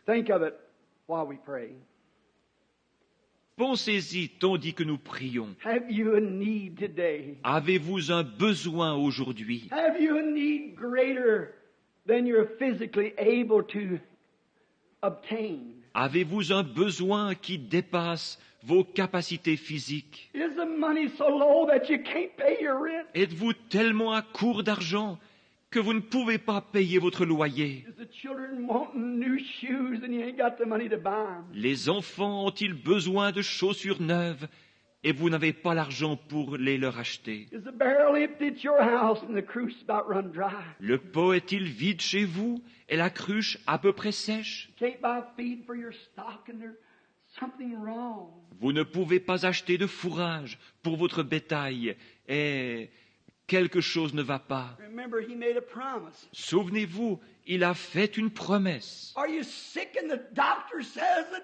Think of it while we pray. Pensez-y tandis que nous prions. Have you a need today? Avez-vous un besoin aujourd'hui? Have you a need greater than you're physically able to obtain? Avez-vous un besoin qui dépasse vos capacités physiques? Is the money so low that you can't pay your rent? Êtes-vous tellement à court d'argent que vous ne pouvez pas payer votre loyer? Is the children wanting new shoes and you ain't got the money to buy them? Les enfants ont-ils besoin de chaussures neuves et vous n'avez pas l'argent pour les leur acheter? Is the barrel empty at your house and the cruise about run dry? Le pot est-il vide chez vous et la cruche à peu près sèche? Can't buy feed for your stock and there's something wrong. Vous ne pouvez pas acheter de fourrage pour votre bétail et quelque chose ne va pas. Remember, he made a promise. Souvenez-vous, il a fait une promesse. Are you sick and the doctor says that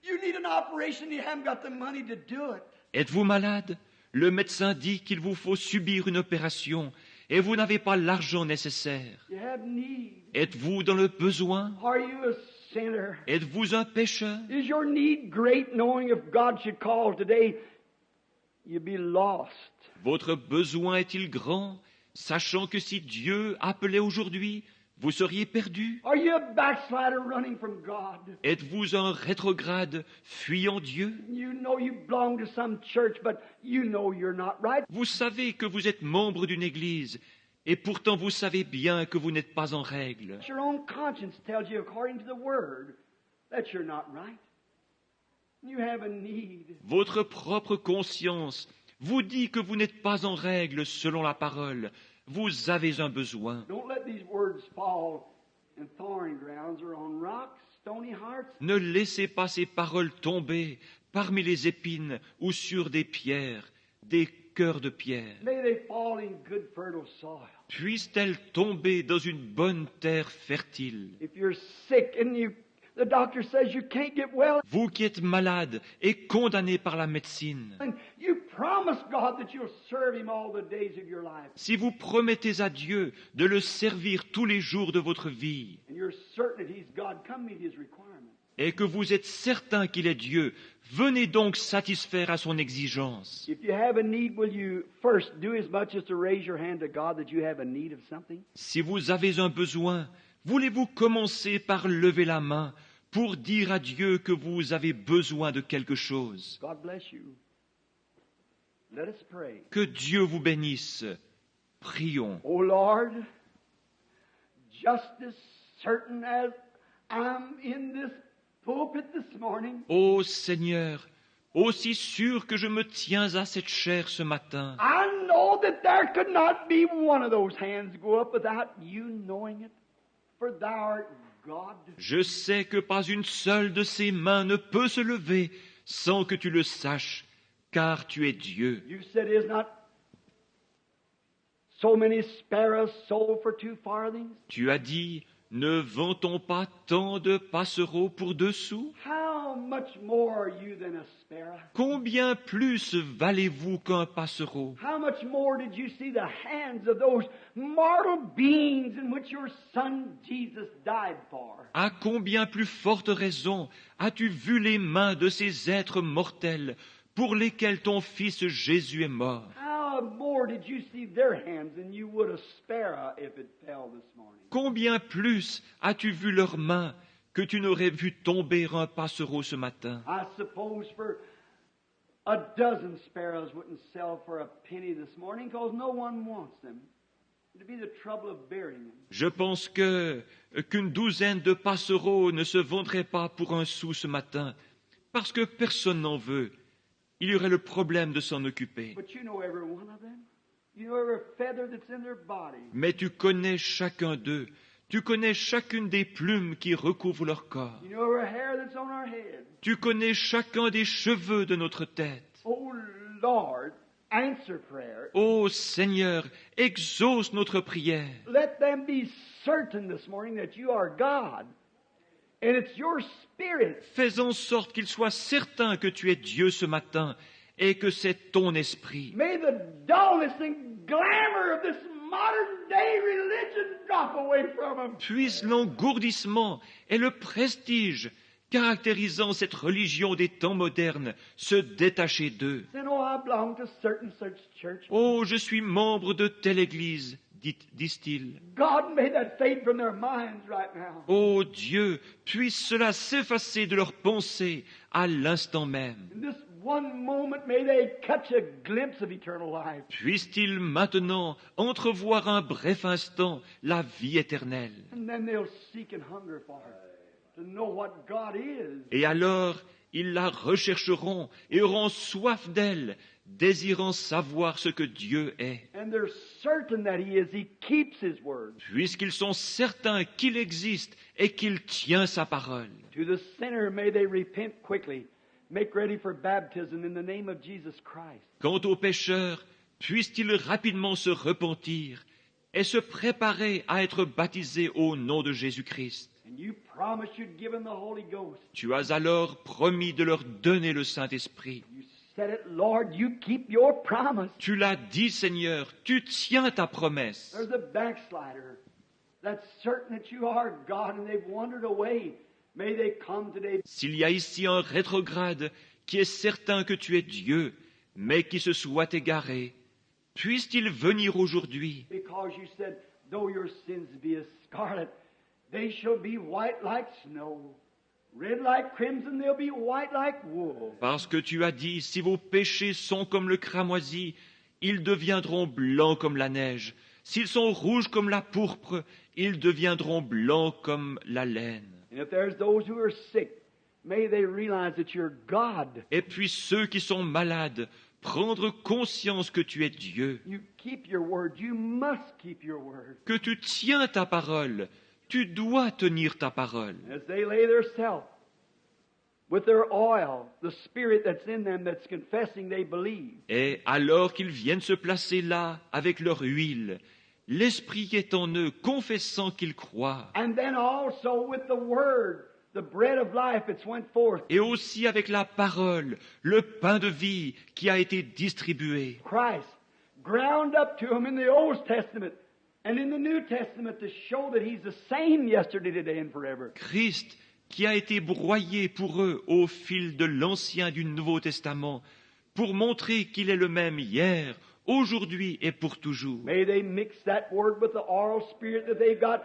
you need an operation and you haven't got the money to do it? Êtes-vous malade? Le médecin dit qu'il vous faut subir une opération et vous n'avez pas l'argent nécessaire. You have need. Êtes-vous dans le besoin? Are you a sinner? Êtes-vous un pécheur? Is your need great knowing if God should call today, you'd be lost? Votre besoin est-il grand, sachant que si Dieu appelait aujourd'hui, vous seriez perdu? Are you a backslider running from God? Êtes-vous un rétrograde fuyant Dieu? You know you belong to some church, but you know you're not right. Vous savez que vous êtes membre d'une église, et pourtant vous savez bien que vous n'êtes pas en règle. Your own conscience tells you according to the Word that you're not right. You have a need. Votre propre conscience vous dit que vous n'êtes pas en règle selon la parole. Vous avez un besoin. Don't let these words fall in thorny grounds or on rocks, stony hearts. Ne laissez pas ces paroles tomber parmi les épines ou sur des pierres, des cœurs de pierre. May they fall in good fertile soil. Puissent-elles tomber dans une bonne terre fertile? If you're sick and the doctor says you can't get well, Vous qui êtes malade et condamné par la médecine, and you promise God that you'll serve Him all the days of your life, si vous promettez à Dieu de le servir tous les jours de votre vie, and you're certain that He's God, come meet His requirement. et que vous êtes certain qu'il est Dieu, venez donc satisfaire à son exigence. If you have a need, will you first do as much as to raise your hand to God that you have a need of something? Si vous avez un besoin, voulez-vous commencer par lever la main pour dire à Dieu que vous avez besoin de quelque chose? God bless you. Let us pray. Que Dieu vous bénisse. Prions. Oh Lord, just as certain as I'm in this pulpit this morning, Ô Seigneur, aussi sûr que je me tiens à cette chair ce matin, I know that there could not be one of those hands go up without you knowing it. For thou art God. je sais que pas une seule de ces mains ne peut se lever sans que tu le saches, car tu es Dieu. You said, is not so many sparrows sold for 2 farthings? Tu as dit, ne vend-on pas tant de passereaux pour 2 sous? How much more are you than a sparrow? Combien plus valez-vous qu'un passereau? How much more did you see the hands of those mortal beings in which your Son Jesus died for? À combien plus forte raison as-tu vu les mains de ces êtres mortels pour lesquels ton Fils Jésus est mort? How more did you see their hands than you would a sparrow if it fell this morning? Combien plus as-tu vu leurs mains que tu n'aurais vu tomber un passereau ce matin? I suppose for a dozen sparrows wouldn't sell for a penny this morning because no one wants them. It'd be the trouble of burying them. Je pense qu'une douzaine de passereaux ne se vendraient pas pour 1 sou ce matin, parce que personne n'en veut. Il y aurait le problème de s'en occuper. But you know every one of them. You know every feather that's in their body. Mais tu connais chacun d'eux. Tu connais chacune des plumes qui recouvrent leur corps. You know every hair that's on our head. Tu connais chacun des cheveux de notre tête. Oh Lord, answer prayer. Ô Seigneur, exauce notre prière. Let them be certain this morning that you are God. And it's your Spirit. Fais en sorte qu'ils soient certains que tu es Dieu ce matin et que c'est ton esprit. May the dullness and glamour of this modern day religion drop away from them. Puisse l'engourdissement et le prestige caractérisant cette religion des temps modernes se détacher d'eux. Then, oh, I belong to certain such church. Oh, je suis membre de telle église, disent-ils. God, may that fade from their minds right now. Oh Dieu, puisse cela s'effacer de leurs pensées à l'instant même. In this one moment, may they catch a glimpse of eternal life. Puisse-t-il maintenant entrevoir un bref instant la vie éternelle. And then they'll seek and hunger for it, to know what God is. Et alors, ils la rechercheront et auront soif d'elle, désirant savoir ce que Dieu est. And they're certain that He is. He keeps His word. Puisqu'ils sont certains qu'il existe et qu'il tient sa parole. To the sinner, may they repent quickly. Make ready for baptism in the name of Jesus Christ. Quant aux pécheurs, puissent-ils rapidement se repentir et se préparer à être baptisés au nom de Jésus-Christ. And you promised you'd give them the Holy Ghost. Tu as alors promis de leur donner le Saint-Esprit. You said it, Lord, you keep your promise. Tu l'as dit, Seigneur, tu tiens ta promesse. There's a backslider that's certain that you are God and they've wandered away. May they come today. S'il y a ici un rétrograde qui est certain que tu es Dieu, mais qui se soit égaré, puisse-t-il venir aujourd'hui, Because you said, though your sins be as scarlet, they shall be white like snow. Red like crimson, they'll be white like wool. parce que tu as dit, si vos péchés sont comme le cramoisi, ils deviendront blancs comme la neige. S'ils sont rouges comme la pourpre, ils deviendront blancs comme la laine. And if there's those who are sick, may they realize that you're God. Et puis ceux qui sont malades, prendre conscience que tu es Dieu, You keep your word. You must keep your word. que tu tiens ta parole, tu dois tenir ta parole. As they lay their self with their oil, the spirit that's in them that's confessing they believe. Et alors qu'ils viennent se placer là avec leur huile, l'Esprit est en eux, confessant qu'ils croient. And then also with the word, the bread of life that's went forth. Et aussi avec la parole, le pain de vie qui a été distribué. Christ ground up to them in the Old Testament and in the New Testament to show that He's the same yesterday, today, and forever. Christ qui a été broyé pour eux au fil de l'Ancien et du Nouveau Testament, pour montrer qu'il est le même hier, aujourd'hui et pour toujours. May they mix that word with the oral spirit that they've got,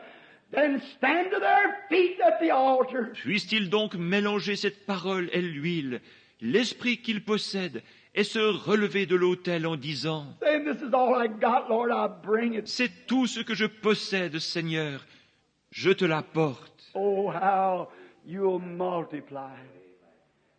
then stand to their feet at the altar. Puisse-t-il donc mélanger cette parole et l'huile, l'esprit qu'ils possèdent, et se relever de l'autel en disant, Saying, this is all I got, Lord, I bring it. c'est tout ce que je possède, Seigneur, je te l'apporte. Oh, how you'll multiply.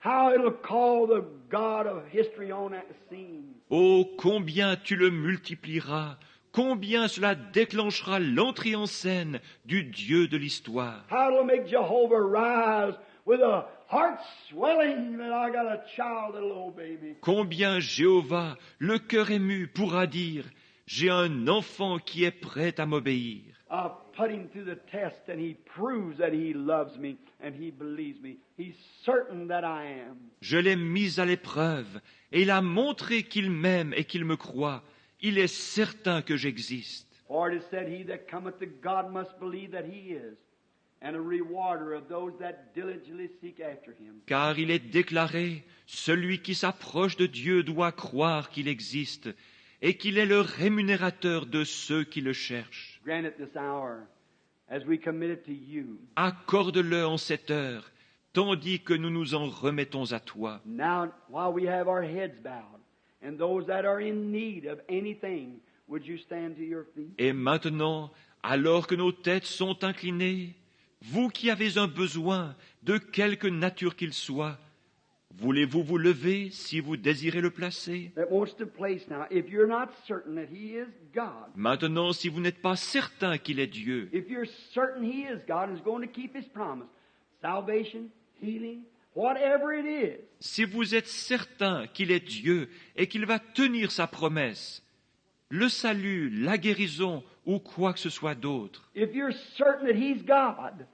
How it'll call the God of history on that scene. Oh, combien tu le multiplieras, combien cela déclenchera l'entrée en scène du Dieu de l'histoire. How it'll make Jehovah rise with a heart swelling that I got a child that'll obey me. Combien Jéhovah, le cœur ému, pourra dire, j'ai un enfant qui est prêt à m'obéir. I've put him through the test and he proves that he loves me and he believes me. He's certain that I am. Je l'ai mis à l'épreuve, et il a montré qu'il m'aime et qu'il me croit. Il est certain que j'existe. For it is said, he that cometh to God must believe that he is, and a rewarder of those that diligently seek after him. Car il est déclaré, celui qui s'approche de Dieu doit croire qu'il existe, et qu'il est le rémunérateur de ceux qui le cherchent. Grant it this hour as we commit it to you. Accorde-le en cette heure, tandis que nous nous en remettons à toi. Now, while we have our heads bowed, and those that are in need of anything, would you stand to your feet? Et maintenant, alors que nos têtes sont inclinées, vous qui avez un besoin, de quelque nature qu'il soit, voulez-vous vous lever si vous désirez le placer? That wants to place now. If you're not certain that he is God, Maintenant, si vous n'êtes pas certain qu'il est Dieu, if you're certain he is God and is going to keep his promise, salvation, healing, whatever it is, si vous êtes certain qu'il est Dieu et qu'il va tenir sa promesse, le salut, la guérison ou quoi que ce soit d'autre, if you're certain that he's God,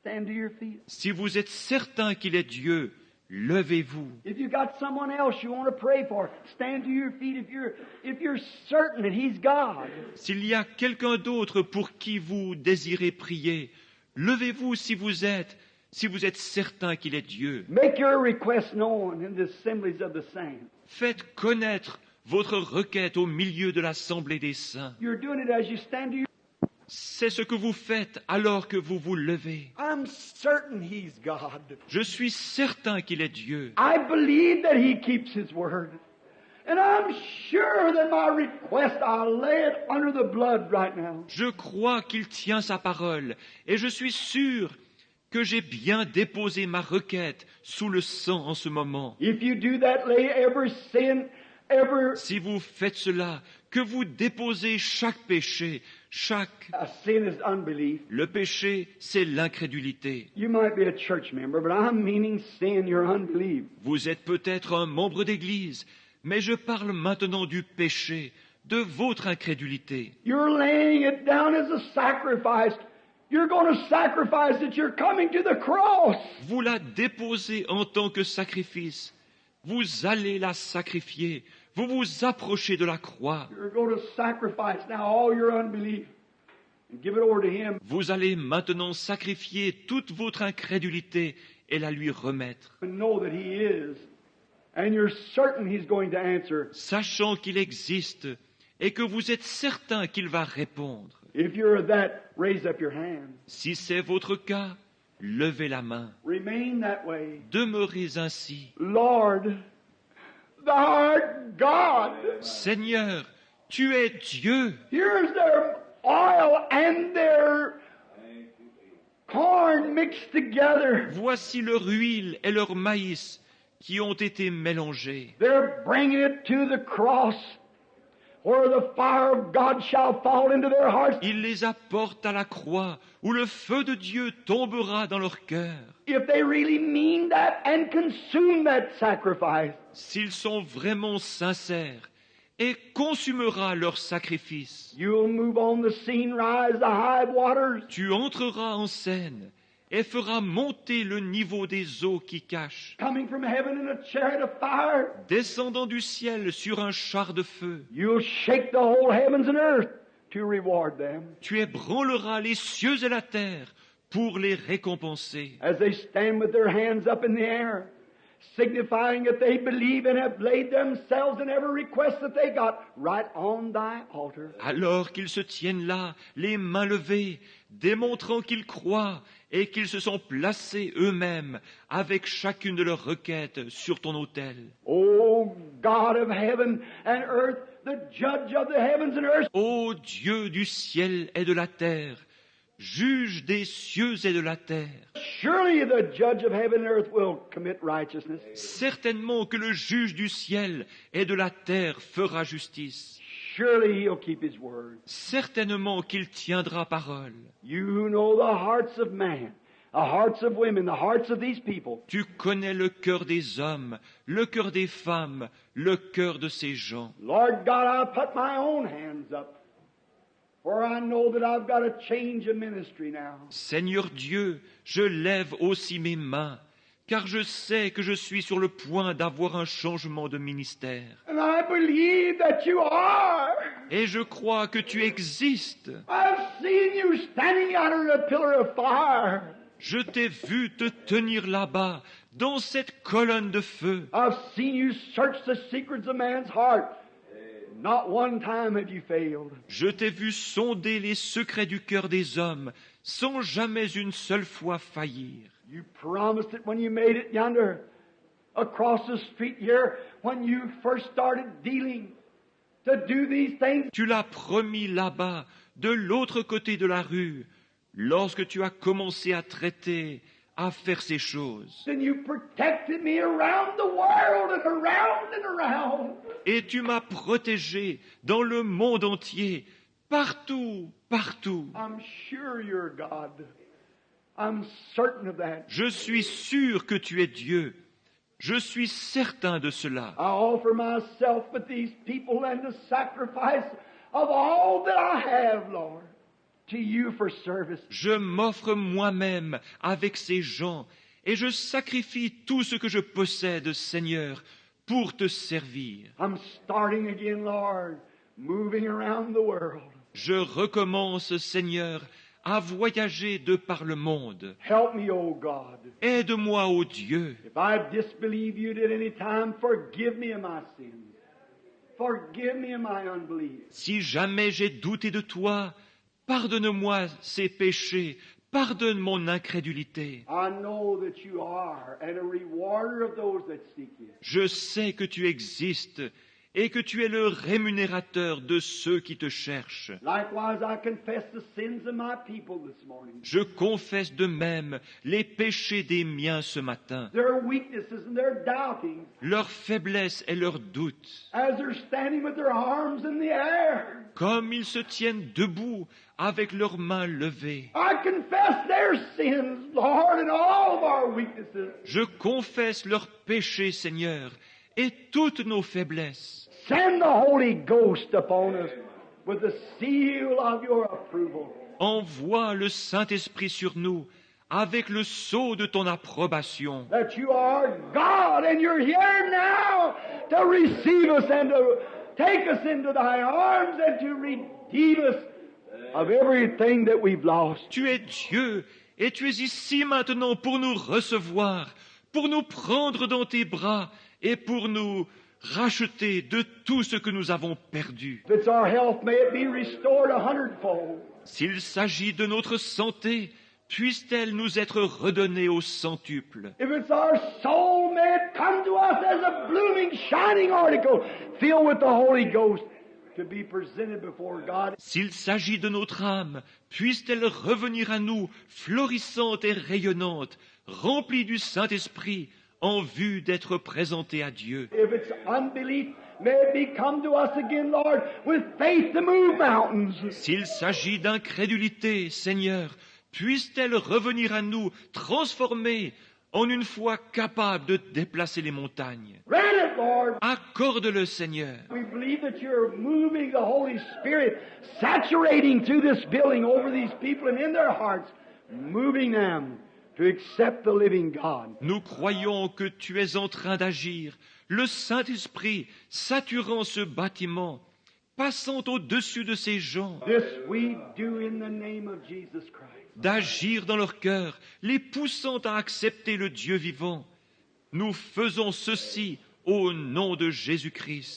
stand to your feet. si vous êtes certain qu'il est Dieu, levez-vous. If you got someone else you want to pray for, stand to your feet if you're certain that He's God. S'il y a quelqu'un d'autre pour qui vous désirez prier, levez-vous si vous êtes certain qu'il est Dieu. Make your request known in the assemblies of the saints. Faites connaître votre requête au milieu de l'assemblée des saints. You're doing it as you stand to your... C'est ce que vous faites alors que vous vous levez. I'm certain He's God. Je suis certain qu'il est Dieu. I believe that He keeps His word. And I'm sure that my request, I'll lay it under the blood right now. Je crois qu'il tient sa parole et je suis sûr que j'ai bien déposé ma requête sous le sang en ce moment. If you do that, lay every sin, every... Si vous faites cela, que vous déposez chaque péché, A sin is unbelief. Le péché, c'est l'incrédulité. You might be a church member, but I'm meaning sin, your unbelief. Vous êtes peut-être un membre d'église, mais je parle maintenant du péché, de votre incrédulité. You're laying it down as a sacrifice. You're going to sacrifice that you're coming to the cross. Vous la déposez en tant que sacrifice. Vous allez la sacrifier. Vous vous approchez de la croix. You're going to sacrifice now all your unbelief and give it over to Him. Vous allez maintenant sacrifier toute votre incrédulité et la lui remettre. And know that He is. And you're certain He's going to answer. Sachant qu'il existe et que vous êtes certain qu'il va répondre. If you're that, raise up your hand. Si c'est votre cas, levez la main. Remain that way. Demeurez ainsi. Lord, Thou art God. Seigneur, tu es Dieu. Here's their oil and their corn mixed together. Voici leur huile et leur maïs qui ont été mélangés. They're bringing it to the cross, where the fire of God shall fall into their hearts. Ils les apportent à la croix, où le feu de Dieu tombera dans leur cœur. If they really mean that and consume that sacrifice. S'ils sont vraiment sincères, et consumera leur sacrifice. You'll move on the scene, rise the high waters. Tu entreras en scène et feras monter le niveau des eaux qui cachent. Coming from heaven in a chariot of fire. Descendant du ciel sur un char de feu. You'll shake the whole heavens and earth to reward them. Tu ébranleras les cieux et la terre pour les récompenser. As they stand with their hands up in the air, signifying that they believe and have laid themselves in every request that they got right on thy altar. Alors qu'ils se tiennent là, les mains levées, démontrant qu'ils croient et qu'ils se sont placés eux-mêmes avec chacune de leurs requêtes sur ton autel. O God of heaven and earth, the judge of the heavens and earth. Ô Dieu du ciel et de la terre, juge des cieux et de la terre. Surely the judge of heaven and earth will commit righteousness. Certainement que le juge du ciel et de la terre fera justice. Surely he'll keep his word. Certainement qu'il tiendra parole. You know the hearts of man, the hearts of women, the hearts of these people. Tu connais le cœur des hommes, le cœur des femmes, le cœur de ces gens. Lord God, I put my own hands up, for I know that I've got to change a ministry now. Seigneur Dieu, je lève aussi mes mains, car je sais que je suis sur le point d'avoir un changement de ministère. And I believe that you are. Et je crois que tu existes. I've seen you standing under a pillar of fire. Je t'ai vu te tenir là-bas, dans cette colonne de feu. I've seen you search the secrets of man's heart. Not one time have you failed. Je t'ai vu sonder les secrets du cœur des hommes, sans jamais une seule fois faillir. You promised it when you made it yonder, across the street here, when you first started dealing, to do these things. Tu l'as promis là-bas, de l'autre côté de la rue, lorsque tu as commencé à traiter, à faire ces choses. Then you protected me around the world and around and around. Et tu m'as protégé dans le monde entier, partout, partout. I'm sure you're God. I'm certain of that. Je suis sûr que tu es Dieu. Je suis certain de cela. I offer myself with these people and the sacrifice of all that I have, Lord, to you for service. Je m'offre moi-même avec ces gens et je sacrifie tout ce que je possède, Seigneur, pour te servir. I'm starting again, Lord, moving around the world. Je recommence, Seigneur, à voyager de par le monde. Help me, O God. Aide-moi, ô Dieu. If I disbelieve you at any time, forgive me of my sins. Forgive me of my unbelief. Si jamais j'ai douté de toi, pardonne-moi ces péchés, pardonne mon incrédulité. I know that you are and a rewarder of those that seek you. Je sais que tu existes et que tu es le rémunérateur de ceux qui te cherchent. Likewise, I confess the sins of my people this morning. Je confesse de même les péchés des miens ce matin, Their weaknesses and their doubtings leur faiblesse et leurs doutes, as they're standing with their arms in the air. comme ils se tiennent debout avec leurs mains levées. I confess their sins, Lord, and all of our weaknesses. Je confesse leurs péchés, Seigneur, et toutes nos faiblesses. Send the Holy Ghost upon us with the seal of your approval. Envoie le Saint-Esprit sur nous avec le sceau de ton approbation. That you are God and you're here now to receive us and to take us into thy arms and to redeem us of everything that we've lost. Tu es Dieu et tu es ici maintenant pour nous recevoir, pour nous prendre dans tes bras et pour nous racheter de tout ce que nous avons perdu. If it's our health, may it be restored 100-fold. S'il s'agit de notre santé, puisse-t-elle nous être redonnée au centuple. If it's our soul, may it come to us as a blooming, shining article filled with the Holy Ghost to be presented before God. S'il s'agit de notre âme, puisse-t-elle revenir à nous florissante et rayonnante, remplie du Saint-Esprit, en vue d'être présentée à Dieu. If it's unbelief, may it be come to us again, Lord, with faith to move mountains. S'il s'agit d'incrédulité, Seigneur, puisse-t-elle revenir à nous transformée en une foi capable de déplacer les montagnes. Grant it, Lord. Accorde-le, Seigneur. We believe that you're moving the Holy Spirit, saturating through this building over these people and in their hearts, moving them to accept the living God. Nous croyons que tu es en train d'agir, le Saint-Esprit saturant ce bâtiment, passant au-dessus de ces gens, This we do in the name of Jesus Christ. d'agir dans leur cœur, les poussant à accepter le Dieu vivant. Nous faisons ceci au nom de Jésus-Christ.